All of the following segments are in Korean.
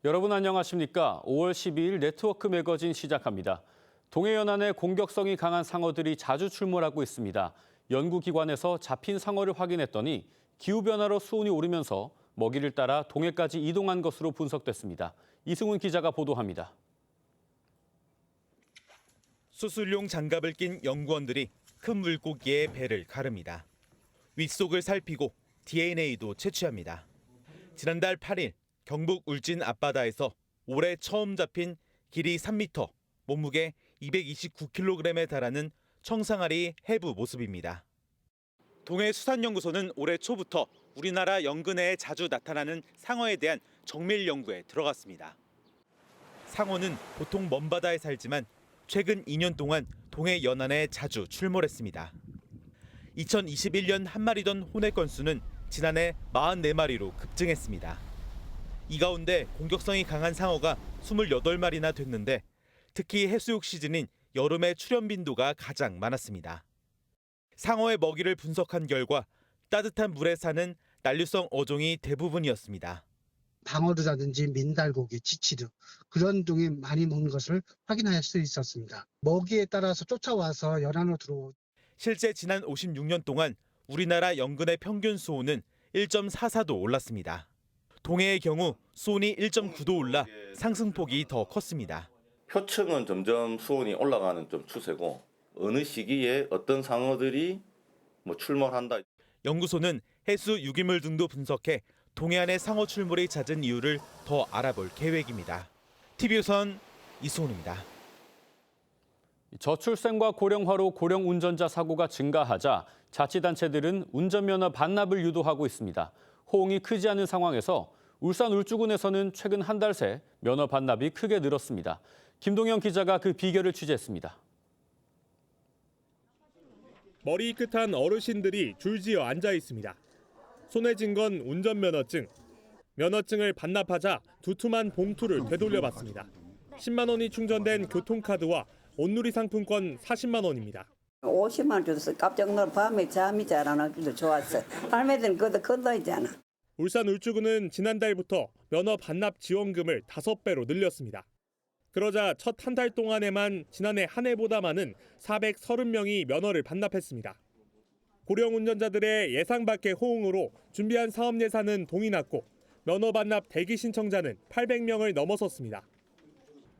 여러분 안녕하십니까? 5월 12일 네트워크 매거진 시작합니다. 동해연안에 공격성이 강한 상어들이 자주 출몰하고 있습니다. 연구기관에서 잡힌 상어를 확인했더니 기후변화로 수온이 오르면서 먹이를 따라 동해까지 이동한 것으로 분석됐습니다. 이승훈 기자가 보도합니다. 수술용 장갑을 낀 연구원들이 큰 물고기의 배를 가릅니다. 윗속을 살피고 DNA도 채취합니다. 지난달 8일 경북 울진 앞바다에서 올해 처음 잡힌 길이 3m, 몸무게 229kg에 달하는 청상아리 해부 모습입니다. 동해수산연구소는 올해 초부터 우리나라 연근해에 자주 나타나는 상어에 대한 정밀 연구에 들어갔습니다. 상어는 보통 먼 바다에 살지만 최근 2년 동안 동해 연안에 자주 출몰했습니다. 2021년 한 마리던 혼의 건수는 지난해 44마리로 급증했습니다. 이 가운데 공격성이 강한 상어가 28마리나 됐는데 특히 해수욕 시즌인 여름의 출현 빈도가 가장 많았습니다. 상어의 먹이를 분석한 결과 따뜻한 물에 사는 난류성 어종이 대부분이었습니다. 방어류라든지 민달고기, 지치류 그런 종이 많이 먹는 것을 확인할 수 있었습니다. 먹이에 따라서 쫓아와서 연안으로 들어오고 실제 지난 56년 동안 우리나라 연근의 평균 수온은 1.44도 올랐습니다. 동해의 경우 수온이 1.9도 올라 상승폭이 더 컸습니다. 표층은 점점 수온이 올라가는 좀 추세고 어느 시기에 어떤 상어들이 출몰한다. 연구소는 해수 유기물 등도 분석해 동해안의 상어 출몰이 잦은 이유를 더 알아볼 계획입니다. TV조선 이승훈입니다. 저출생과 고령화로 고령 운전자 사고가 증가하자 자치단체들은 운전면허 반납을 유도하고 있습니다. 호응이 크지 않은 상황에서 울산 울주군에서는 최근 한 달 새 면허 반납이 크게 늘었습니다. 김동영 기자가 그 비결을 취재했습니다. 머리끝한 어르신들이 줄지어 앉아 있습니다. 손에 쥔 건 운전면허증. 면허증을 반납하자 두툼한 봉투를 되돌려 받습니다. 10만 원이 충전된 교통카드와 온누리 상품권 40만 원입니다. 50만 원 줬어. 깜짝 놀라 밤에 잠이 잘 안 오길래 좋았어. 할매들은 그것도 큰 돈이잖아. 울산 울주군은 지난달부터 면허 반납 지원금을 5배로 늘렸습니다. 그러자 첫 한 달 동안에만 지난해 한 해보다 많은 430명이 면허를 반납했습니다. 고령 운전자들의 예상 밖의 호응으로 준비한 사업 예산은 동이 났고 면허 반납 대기 신청자는 800명을 넘어섰습니다.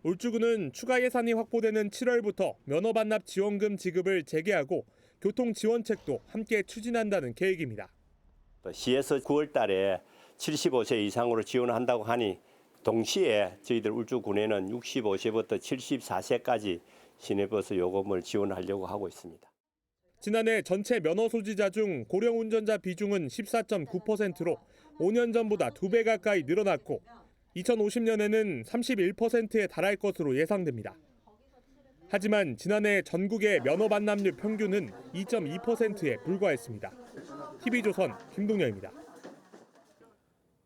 울주군은 추가 예산이 확보되는 7월부터 면허 반납 지원금 지급을 재개하고 교통 지원책도 함께 추진한다는 계획입니다. 시에서 9월 달에 75세 이상으로 지원한다고 하니 동시에 저희들 울주군에는 65세부터 74세까지 시내버스 요금을 지원하려고 하고 있습니다. 지난해 전체 면허 소지자 중 고령 운전자 비중은 14.9%로 5년 전보다 2배 가까이 늘어났고 2050년에는 31%에 달할 것으로 예상됩니다. 하지만 지난해 전국의 면허 반납률 평균은 2.2%에 불과했습니다. TV조선 김동영입니다.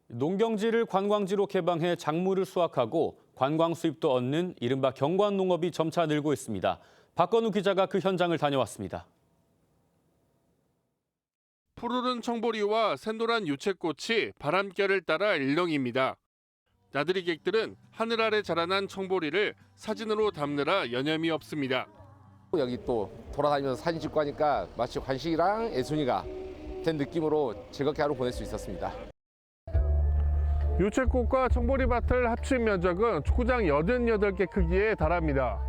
농경지를 관광지로 개방해 작물을 수확하고 관광 수입도 얻는 이른바 경관 농업이 점차 늘고 있습니다. 박건우 기자가 그 현장을 다녀왔습니다. 푸르른 청보리와 샛노란 유채꽃이 바람결을 따라 일렁입니다. 나들이객들은 하늘 아래 자라난 청보리를 사진으로 담느라 여념이 없습니다. 여기 또 돌아다니면서 사진 찍고 하니까 마치 관식이랑 애순이가 된 느낌으로 즐겁게 하루 보낼 수 있었습니다. 유채꽃과 청보리밭을 합친 면적은 축구장 88개 크기에 달합니다.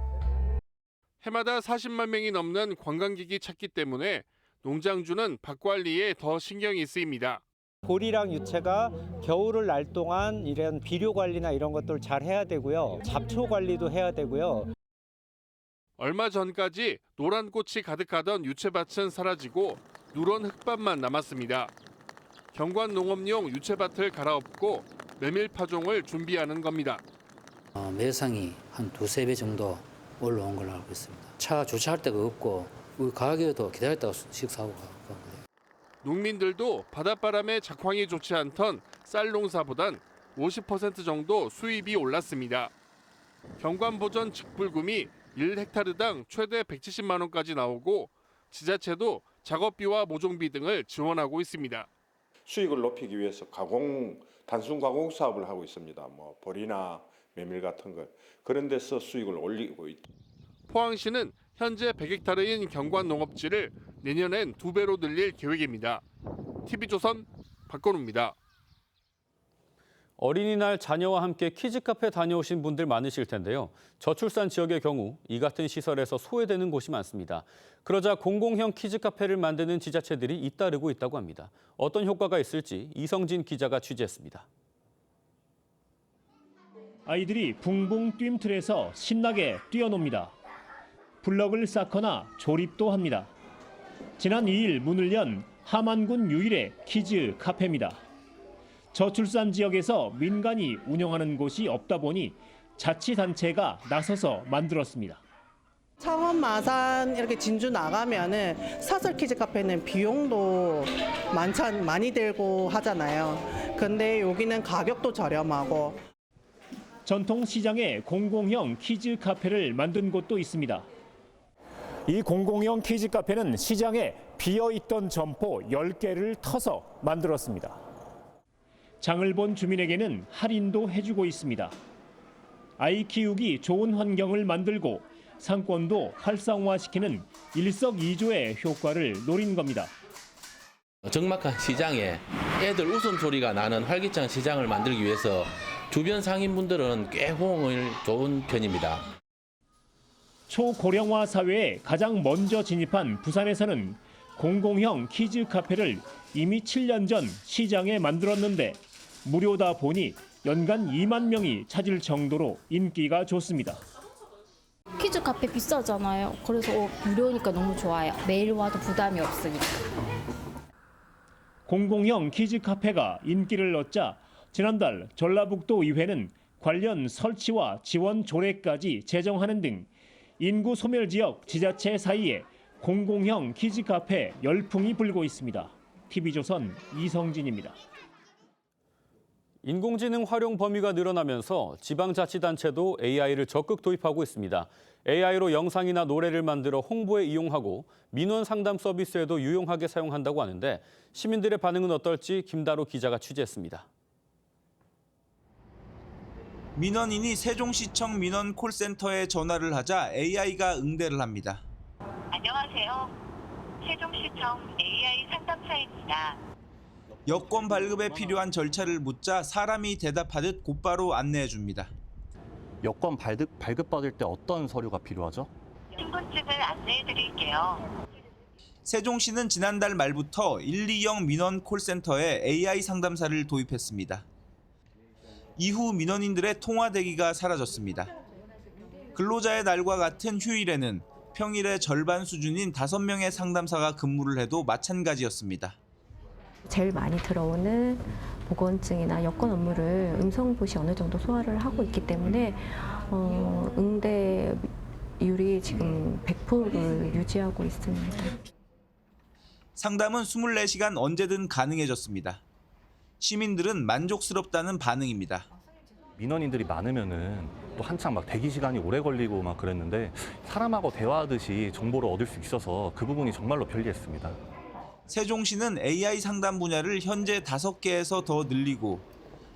해마다 40만 명이 넘는 관광객이 찾기 때문에 농장주는 밭 관리에 더 신경이 쓰입니다. 보리랑 유채가 겨울을 날 동안 이런 비료 관리나 이런 것들을 잘 해야 되고요. 잡초 관리도 해야 되고요. 얼마 전까지 노란 꽃이 가득하던 유채밭은 사라지고 누런 흙밭만 남았습니다. 경관 농업용 유채밭을 갈아엎고 메밀 파종을 준비하는 겁니다. 매상이 한 2~3배 정도 올라온 걸로 알고 있습니다. 차 주차할 데가 없고 가게에도 기다렸다가 식사하고 가거든요. 농민들도 바닷바람에 작황이 좋지 않던 쌀 농사보단 50% 정도 수입이 올랐습니다. 경관보전 직불금이 1헥타르당 최대 170만 원까지 나오고 지자체도 작업비와 모종비 등을 지원하고 있습니다. 수익을 높이기 위해서 단순 가공 사업을 하고 있습니다. 뭐 보리나 메밀 같은 걸 그런 데서 수익을 올리고 있다. 포항시는 현재 100헥타르인 경관 농업지를 내년엔 2배로 늘릴 계획입니다. TV조선 박건우입니다. 어린이날 자녀와 함께 키즈카페 다녀오신 분들 많으실 텐데요. 저출산 지역의 경우 이 같은 시설에서 소외되는 곳이 많습니다. 그러자 공공형 키즈카페를 만드는 지자체들이 잇따르고 있다고 합니다. 어떤 효과가 있을지 이성진 기자가 취재했습니다. 아이들이 붕붕 뜀틀에서 신나게 뛰어놉니다. 블럭을 쌓거나 조립도 합니다. 지난 2일 문을 연 함안군 유일의 키즈 카페입니다. 저출산 지역에서 민간이 운영하는 곳이 없다 보니 자치단체가 나서서 만들었습니다. 창원, 마산 이렇게 진주 나가면은 사설 키즈 카페는 비용도 많이 들고 하잖아요. 근데 여기는 가격도 저렴하고. 전통시장에 공공형 키즈 카페를 만든 곳도 있습니다. 이 공공형 키즈 카페는 시장에 비어있던 점포 10개를 터서 만들었습니다. 장을 본 주민에게는 할인도 해주고 있습니다. 아이 키우기 좋은 환경을 만들고 상권도 활성화시키는 일석이조의 효과를 노린 겁니다. 적막한 시장에 애들 웃음소리가 나는 활기찬 시장을 만들기 위해서 주변 상인분들은 꽤 호응을 좋은 편입니다. 초고령화 사회에 가장 먼저 진입한 부산에서는 공공형 키즈 카페를 이미 7년 전 시장에 만들었는데 무료다 보니 연간 2만 명이 찾을 정도로 인기가 좋습니다. 키즈 카페 비싸잖아요. 그래서 무료니까 너무 좋아요. 매일 와도 부담이 없으니까. 공공형 키즈 카페가 인기를 얻자 지난달 전라북도 의회는 관련 설치와 지원 조례까지 제정하는 등 인구 소멸 지역 지자체 사이에 공공형 키즈 카페 열풍이 불고 있습니다. TV조선 이성진입니다. 인공지능 활용 범위가 늘어나면서 지방자치단체도 AI를 적극 도입하고 있습니다. AI로 영상이나 노래를 만들어 홍보에 이용하고 민원 상담 서비스에도 유용하게 사용한다고 하는데 시민들의 반응은 어떨지 김다로 기자가 취재했습니다. 민원인이 세종시청 민원 콜센터에 전화를 하자 AI가 응대를 합니다. 안녕하세요. 세종시청 AI 상담사입니다. 여권 발급에 필요한 절차를 묻자 사람이 대답하듯 곧바로 안내해 줍니다. 여권 발급받을 때 어떤 서류가 필요하죠? 신분증을 안내해 드릴게요. 세종시는 지난달 말부터 120 민원 콜센터에 AI 상담사를 도입했습니다. 이후 민원인들의 통화 대기가 사라졌습니다. 근로자의 날과 같은 휴일에는 평일의 절반 수준인 5명의 상담사가 근무를 해도 마찬가지였습니다. 제일 많이 들어오는 보건증이나 여권 업무를 음성봇이 어느 정도 소화를 하고 있기 때문에 응대율이 지금 100%를 유지하고 있습니다. 상담은 24시간 언제든 가능해졌습니다. 시민들은 만족스럽다는 반응입니다. 민원인들이 많으면은 또 한창 막 대기 시간이 오래 걸리고 막 그랬는데 사람하고 대화하듯이 정보를 얻을 수 있어서 그 부분이 정말로 편리했습니다. 세종시는 AI 상담 분야를 현재 5개에서 더 늘리고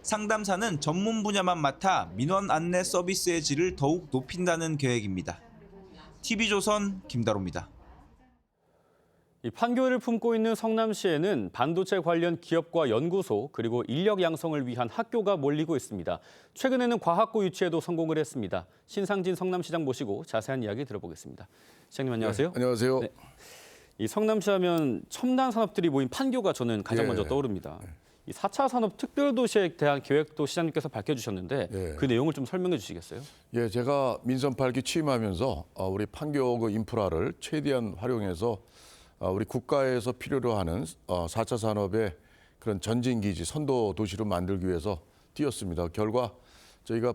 상담사는 전문 분야만 맡아 민원 안내 서비스의 질을 더욱 높인다는 계획입니다. TV조선 김다로입니다. 이 판교를 품고 있는 성남시에는 반도체 관련 기업과 연구소 그리고 인력 양성을 위한 학교가 몰리고 있습니다. 최근에는 과학고 유치에도 성공을 했습니다. 신상진 성남시장 모시고 자세한 이야기 들어보겠습니다. 시장님 안녕하세요. 네, 안녕하세요. 네. 이 성남시 하면 첨단 산업들이 모인 판교가 저는 가장 먼저 떠오릅니다. 이 4차 산업 특별도시에 대한 계획도 시장님께서 밝혀주셨는데 그 내용을 좀 설명해 주시겠어요? 예, 제가 민선 8기 취임하면서 우리 판교 그 인프라를 최대한 활용해서 우리 국가에서 필요로 하는 4차 산업의 그런 전진기지, 선도 도시로 만들기 위해서 뛰었습니다. 결과 저희가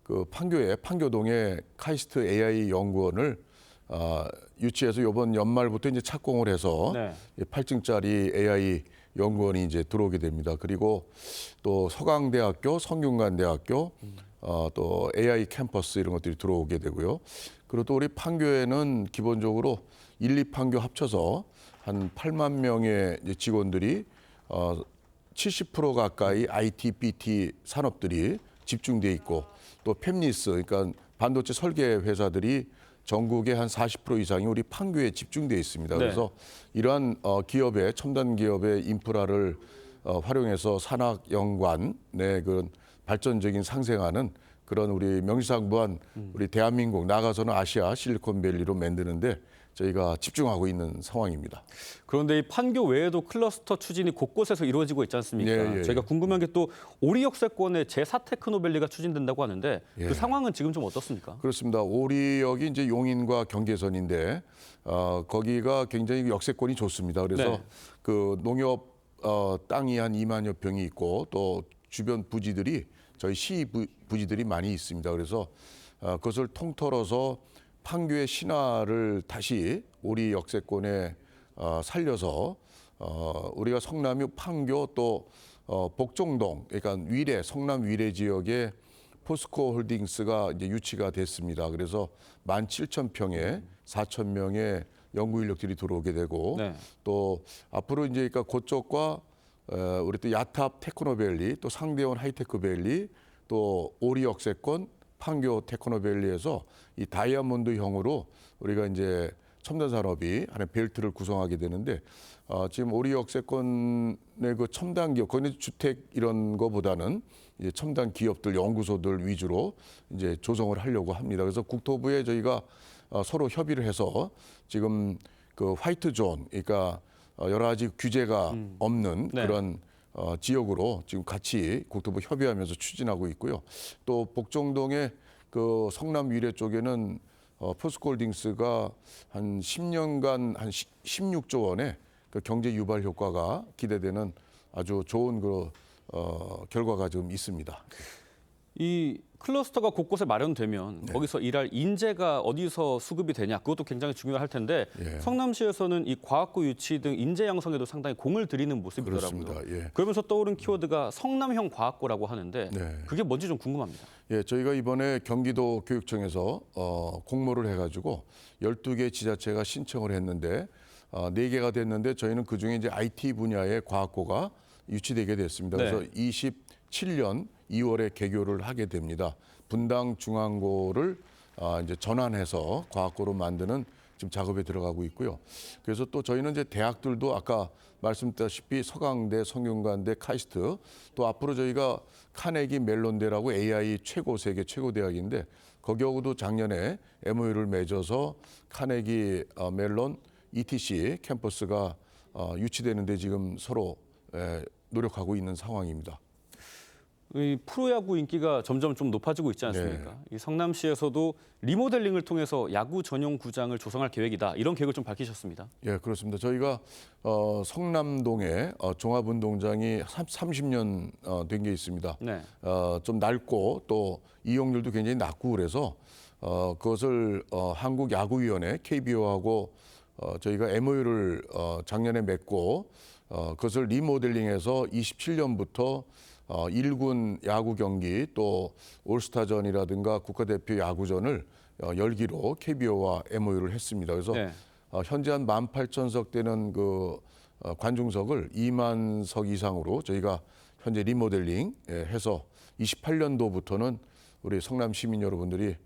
판교의 판교동에 카이스트 AI 연구원을 유치해서 이번 연말부터 이제 착공을 해서 8층짜리 AI 연구원이 이제 들어오게 됩니다. 그리고 또 서강대학교, 성균관대학교, 또 AI 캠퍼스 이런 것들이 들어오게 되고요. 그리고 또 우리 판교에는 기본적으로 1, 2판교 합쳐서 한 8만 명의 이제 직원들이 70% 가까이 IT, BT 산업들이 집중돼 있고 또 팹리스 그러니까 반도체 설계 회사들이 전국의 한 40% 이상이 우리 판교에 집중돼 있습니다. 네. 그래서 이러한 기업의 첨단 기업의 인프라를 활용해서 산학 연관의 그런 발전적인 상생하는 그런 우리 명실상부한 우리 대한민국 나아가서는 아시아 실리콘밸리로 만드는데 저희가 집중하고 있는 상황입니다. 그런데 이 판교 외에도 클러스터 추진이 곳곳에서 이루어지고 있지 않습니까? 예, 예. 저희가 궁금한 게 또 오리 역세권의 제4 테크노밸리가 추진된다고 하는데 예. 그 상황은 지금 좀 어떻습니까? 그렇습니다. 오리역이 이제 용인과 경계선인데 거기가 굉장히 역세권이 좋습니다. 그래서 네. 그 농협 땅이 한 2만여 평이 있고 또 주변 부지들이 저희 시 부지들이 많이 있습니다. 그래서 그것을 통틀어서 판교의 신화를 다시 오리 역세권에 살려서 우리가 성남이 판교 또 복종동 그러니까 위례 성남 위례 지역에 포스코 홀딩스가 이제 유치가 됐습니다. 그래서 17,000평에 4,000명의 연구 인력들이 들어오게 되고 네. 또 앞으로 이제 그러니까 그쪽과 우리 또 야탑 테크노밸리 또 상대원 하이테크밸리 또 오리 역세권 판교 테크노밸리에서 이 다이아몬드형으로 우리가 이제 첨단 산업이 하나의 벨트를 구성하게 되는데 지금 오리 역세권의 그 첨단 기업, 거기 주택 이런 거보다는 이제 첨단 기업들, 연구소들 위주로 이제 조성을 하려고 합니다. 그래서 국토부에 저희가 서로 협의를 해서 지금 그 화이트 존, 그러니까 여러 가지 규제가 없는 네. 그런 지역으로 지금 같이 국토부 협의하면서 추진하고 있고요. 또 복종동의 그 성남 위례 쪽에는 포스코홀딩스가 한 10년간 한 16조 원의 그 경제 유발 효과가 기대되는 아주 좋은 그 결과가 지금 있습니다. 이 클러스터가 곳곳에 마련되면 거기서 일할 인재가 어디서 수급이 되냐 그것도 굉장히 중요할 텐데 예. 성남시에서는 이 과학고 유치 등 인재 양성에도 상당히 공을 들이는 모습이더라고요. 그렇습니다. 예. 그러면서 떠오른 키워드가 성남형 과학고라고 하는데 네. 그게 뭔지 좀 궁금합니다. 예, 저희가 이번에 경기도 교육청에서 공모를 해가지고 12개 지자체가 신청을 했는데 4개가 됐는데 저희는 그중에 이제 IT 분야의 과학고가 유치되게 됐습니다. 네. 그래서 27년 2월에 개교를 하게 됩니다. 분당 중앙고를 이제 전환해서 과학고로 만드는 지금 작업에 들어가고 있고요. 그래서 또 저희는 이제 대학들도 아까 말씀드렸다시피 서강대, 성균관대, 카이스트 또 앞으로 저희가 카네기 멜론대라고 AI 세계 최고 대학인데 거기하고도 작년에 MOU를 맺어서 카네기 멜론 ETC 캠퍼스가 유치되는데 지금 서로 노력하고 있는 상황입니다. 이 프로야구 인기가 점점 좀 높아지고 있지 않습니까? 네. 이 성남시에서도 리모델링을 통해서 야구 전용 구장을 조성할 계획이다. 이런 계획을 좀 밝히셨습니다. 예, 그렇습니다. 저희가 성남동에 종합운동장이 30년 된 게 있습니다. 네. 좀 낡고 또 이용률도 굉장히 낮고 그래서 그것을 한국야구위원회 KBO하고 저희가 MOU를 작년에 맺고 그것을 리모델링해서 27년부터 1군 야구 경기 또 올스타전이라든가 국가대표 야구전을 열기로 KBO와 MOU를 했습니다. 그래서 네. 현재 한 18,000석 되는 그 관중석을 2만 석 이상으로 저희가 현재 리모델링 해서 28년도부터는 우리 성남 시민 여러분들이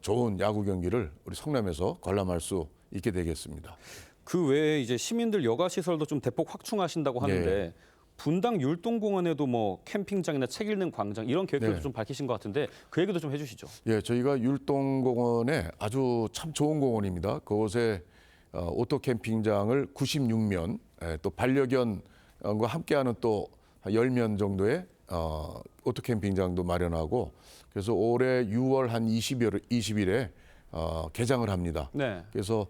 좋은 야구 경기를 우리 성남에서 관람할 수 있게 되겠습니다. 그 외에 이제 시민들 여가 시설도 좀 대폭 확충하신다고 하는데 네. 분당 율동공원에도 뭐 캠핑장이나 책 읽는 광장 이런 계획들도 네. 좀 밝히신 것 같은데 그 얘기도 좀 해주시죠. 예, 저희가 율동공원에 아주 참 좋은 공원입니다. 그곳에 오토 캠핑장을 96면 또 반려견과 함께하는 또 10면 정도의 오토 캠핑장도 마련하고 그래서 올해 6월 한 20일에 개장을 합니다. 네. 그래서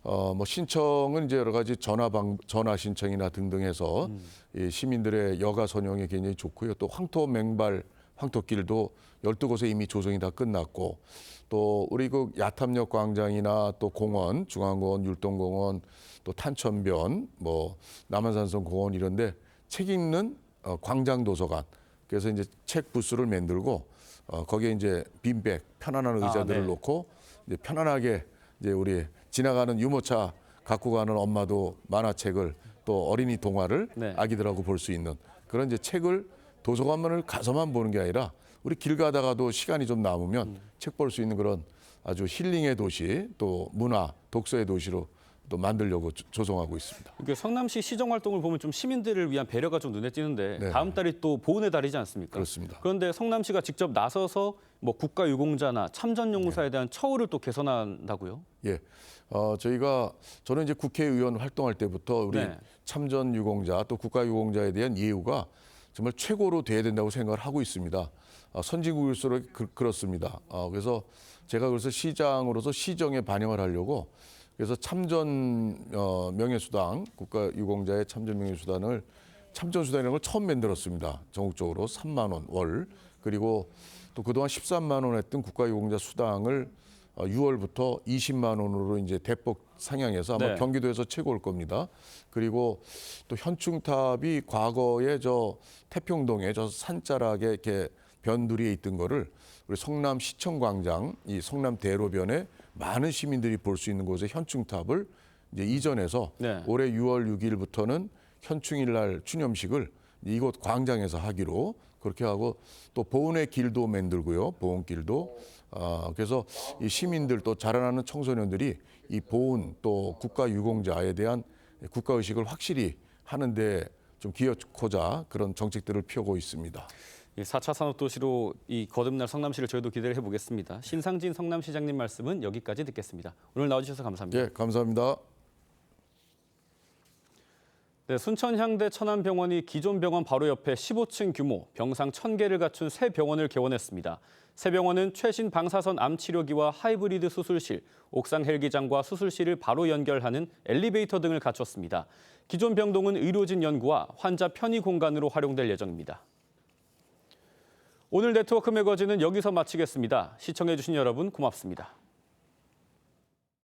뭐 신청은 이제 여러 가지 전화 신청이나 등등 해서 이 시민들의 여가 선용에 굉장히 좋고요. 또 황토 맹발 황토길도 12곳에 이미 조성이 다 끝났고 또 우리 그 야탐역 광장이나 또 공원, 중앙공원, 율동공원, 또 탄천변, 뭐 남한산성 공원 이런데 책 읽는 광장 도서관. 그래서 이제 책 부스를 만들고 거기에 이제 빈백 편안한 의자들을 네. 놓고 이제 편안하게 이제 우리 지나가는 유모차 갖고 가는 엄마도 만화책을 또 어린이 동화를 아기들하고 볼 수 있는 그런 이제 책을 도서관을 가서만 보는 게 아니라 우리 길 가다가도 시간이 좀 남으면 책 볼 수 있는 그런 아주 힐링의 도시 또 문화, 독서의 도시로 또 만들려고 조성하고 있습니다. 이게 성남시 시정 활동을 보면 좀 시민들을 위한 배려가 좀 눈에 띄는데 다음 달이 또 보훈의 달이지 않습니까? 그렇습니다. 그런데 성남시가 직접 나서서 뭐 국가유공자나 참전용사에 대한 처우를 또 개선한다고요? 예, 저는 이제 국회의원 활동할 때부터 우리 참전유공자 또 국가유공자에 대한 예우가 정말 최고로 돼야 된다고 생각을 하고 있습니다. 선진국일수록 그렇습니다. 그래서 제가 시장으로서 시정에 반영을 하려고 그래서 참전 명예수당, 국가유공자의 참전 명예수당을 참전수당이라는 걸 처음 만들었습니다. 전국적으로 3만 원 월. 그리고 또 그동안 13만 원 했던 국가유공자 수당을 6월부터 20만 원으로 이제 대폭 상향해서 아마 경기도에서 최고일 겁니다. 그리고 또 현충탑이 과거에 태평동에 산자락에 이렇게 변두리에 있던 거를 우리 성남시청광장, 이 성남대로변에 많은 시민들이 볼 수 있는 곳에 현충탑을 이제 이전해서 올해 6월 6일부터는 현충일날 추념식을 이곳 광장에서 하기로 그렇게 하고 또 보훈의 길도 만들고요. 보훈길도. 그래서 이 시민들 또 자라나는 청소년들이 이 보훈 또 국가유공자에 대한 국가의식을 확실히 하는데 좀 기여하고자 그런 정책들을 펴고 있습니다. 4차 산업도시로 이 거듭날 성남시를 저희도 기대를 해보겠습니다. 신상진 성남시장님 말씀은 여기까지 듣겠습니다. 오늘 나와주셔서 감사합니다. 예, 감사합니다. 네, 순천향대 천안병원이 기존 병원 바로 옆에 15층 규모 병상 1,000개를 갖춘 새 병원을 개원했습니다. 새 병원은 최신 방사선 암 치료기와 하이브리드 수술실, 옥상 헬기장과 수술실을 바로 연결하는 엘리베이터 등을 갖췄습니다. 기존 병동은 의료진 연구와 환자 편의 공간으로 활용될 예정입니다. 오늘 네트워크 매거진은 여기서 마치겠습니다. 시청해주신 여러분 고맙습니다.